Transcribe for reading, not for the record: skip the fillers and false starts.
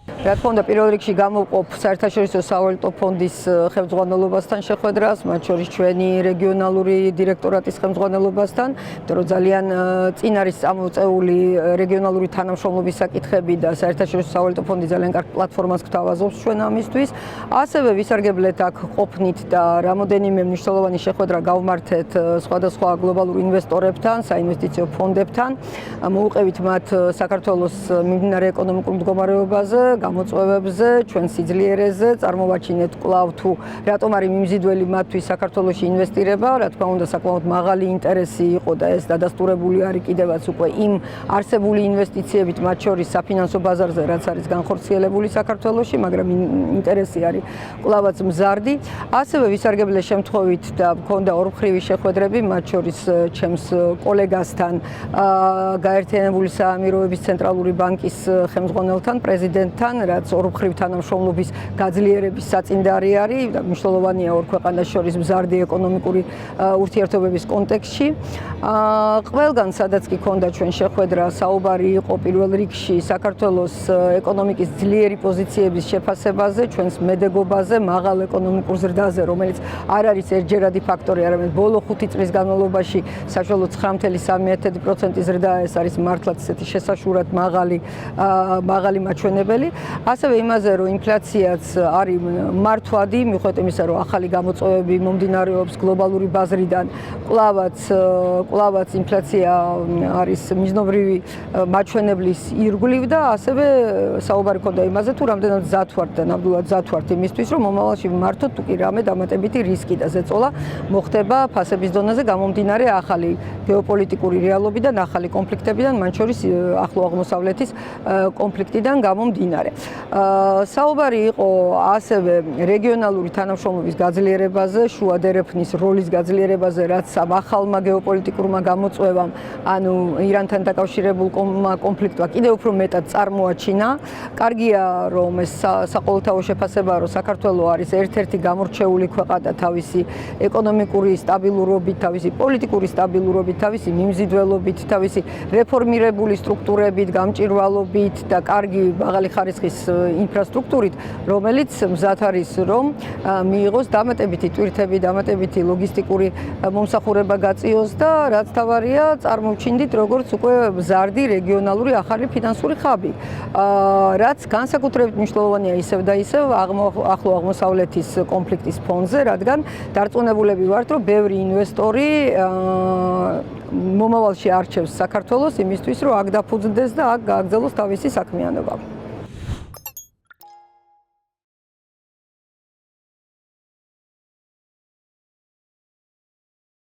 რა თქმა უნდა, პირველ რიგში გამოვყოფ საერთაშორისო სავალუტო ფონდის ხელმძღვანელობასთან შეხვედრას, მათ შორის ჩვენი რეგიონალური დირექტორატის ხელმძღვანელობასთან, იმიტომ რომ ძალიან წინ არის წამოწეული რეგიონალური თანამშრომლობის საკითხები და საერთაშორისო სავალუტო ფონდი ძალიან კარგ პლატფორმას გვთავაზობს ჩვენ ამისთვის. ასევე ვისარგებლეთ აქ ყოფნით და რამოდენიმე მნიშვნელოვანი შეხვედრა გავმართეთ სხვადასხვა გლობალურ ინვესტორებთან, საინვესტიციო ფონდებთან. მოუყევით მათ საქართველოს მიმდინარე ეკონომიკურ მდგომარეობაზე, გამოწვევებზე, ჩვენ სიძლიერეზე, წარმოვაჩინეთ კვლავ თუ რატომ არის მიმზიდველი მათთვის საქართველოში ინვესტირება, რა თქმა უნდა, საკმაოდ მაღალი ინტერესი იყო და ეს დადასტურებული არის კიდევაც უკვე იმ არსებული ინვესტიციებით, მათ შორის საფინანსო ბაზარზე, რაც არის განხორციელებული საქართველოში, მაგრამ ინტერესი არის კვლავაც მზარდი. ასევე ვისარგებლე შემთხვევით და მქონდა ორმხრივი შეხვედრები, მათ შორის ჩემს კოლეგასთან, გაერთიანებული საამიროების ცენტრალური ბანკის ხელმძღვანელთან, პრეზიდენტთან, რაც ორმხრივ თანამშრომლობის გაძლიერების საწინდარი არის და მნიშვნელოვანია ორ ქვეყანას შორის მზარდი ეკონომიკური ურთიერთობების კონტექსტში. ყველგან სადაც კი ქონდა ჩვენ შეხვედრა, საუბარი იყო პირველ რიგში საქართველოს ეკონომიკის ძლიერი პოზიციების შეფასებაზე, ჩვენს მედეგობაზე, მაღალ ეკონომიკურ ზრდაზე, რომელიც არ არის ერთჯერადი ფაქტორი, არამედ ბოლო 5 წლის განმავლობაში საშუალო 9.3% ზრდა, ეს არის მართლაც ესეთი შესაშურად მაღალი მაჩვენებელი. ასევე იმაზე, რომ ინფლაციაც არის მართვადი, მიუხედავად იმისა, რომ ახალი გამოწვევები მომდინარეობს გლობალური ბაზრიდან, კვლავაც ინფლაცია არის მიზნობრივი მაჩვენებლის ირგვლივ და ასევე საუბარი ქონდა იმაზე, თუ რამდენად მზად ვართ და ნამდვილად მზად ვართ იმისთვის, რომ მომავალში მართოთ თუ კი რამე დამატებითი რისკი და ზეწოლა მოხდება ფასების დონეზე გამომდინარე ახალი გეოპოლიტიკური რეალობიდან, ახალი კონფლიქტებიდან, მათ შორის ახლო აღმოსავლეთის კონფლიქტიდან გამომდინარე. საუბარი იყო ასევე რეგიონალური თანამშრომლობის გაძლიერებაზე, შუა დერეფნის როლის გაძლიერებაზე, რაც ამ ახალმა გეოპოლიტიკურმა გამოწვევამ, ანუ ირანთან დაკავშირებულ კონფლიქტმა კიდევ უფრო მეტად წარმოაჩინა. კარგია, რომ ეს საყოველთაო შეფასება, რომ საქართველო არის ერთ-ერთი გამორჩეული ქვეყანა თავისი ეკონომიკური სტაბილურობით, თავისი პოლიტიკური სტაბილურობით, თავისი მიმზიდველობით, თავისი რეფორმირებული სტრუქტურებით, გამჭირვალობით და კარგი მაღალი ხარისხის ინფრასტრუქტურით, რომელიც მზად არის, რომ მიიღოს დამატებითი ტვირთები, დამატებითი ლოგისტიკური მომსახურება გაწიოს და რაც თავარია, წარმოვჩინდით როგორც უკვე მზარდი რეგიონალური ახალი ფინანსური ხაბი. რაც განსაკუთრებით მნიშვნელოვანია ისევ და ისევ ახლო აღმოსავლეთის კონფლიქტის ფონზე, რადგან დარწმუნებულები ვართ, რომ ბევრი ინვესტორი მომავალში არჩევს საქართველოს იმისთვის, რომ აქ დაფუძნდეს და აქ გააგრძელოს თავისი საქმიანობა.